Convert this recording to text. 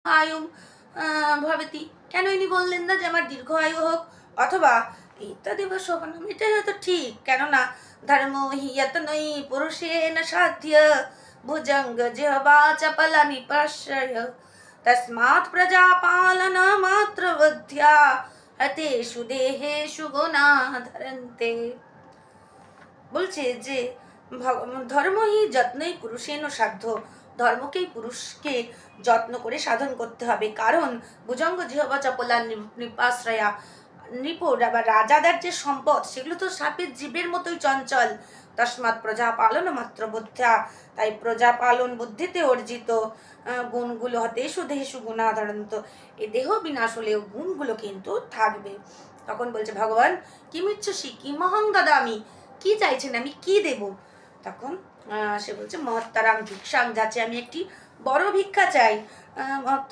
আয়ু ভবতি, কেন ইনি বললেন না যে আমার দীর্ঘ আয়ু হোক, অথবা ইত্যাদি বা শোভনম, এটাই হয়তো ঠিক। কেননা ধর্ম হি যত্নৈ পুরুষেণ সাধ্য ভুজঙ্গ জিহ্বা চপলা নিপাশ্রয় তস্মাৎ প্রজাপালন মাত্র বুদ্ধ্যা হতেষু দেহেষু গুণা ধরন্তে। বলছে যে ধর্মই যত্নই পুরুষেণ সাধ্য, ধর্মকেই পুরুষকে যত্ন করে সাধন করতে হবে। কারণ ভুজঙ্গ জিহ্বা চপলা নিপাশ্রয়া, নৃপর বা রাজাদের যে সম্পদ সেগুলো তো সাপের জীবের মতোই চঞ্চল। তস্মাৎ প্রজা পালন মাত্র বুদ্ধ্যা, তাই প্রজা পালন বুদ্ধিতে অর্জিত গুণগুলো হতেষু দেহেষু গুণাধরন্ত, এই দেহ বিনাশ হলেও গুণগুলো কিন্তু থাকবে। তখন বলছে ভগবান কিমিচ্ছসি কিমহং দদামি, কি চাইছেন, আমি কি দেব? তখন সে বলছে মহত্তারাং ভিক্ষাং, যাচ্ছে আমি একটি বড় ভিক্ষা চাই। মহত্তারাং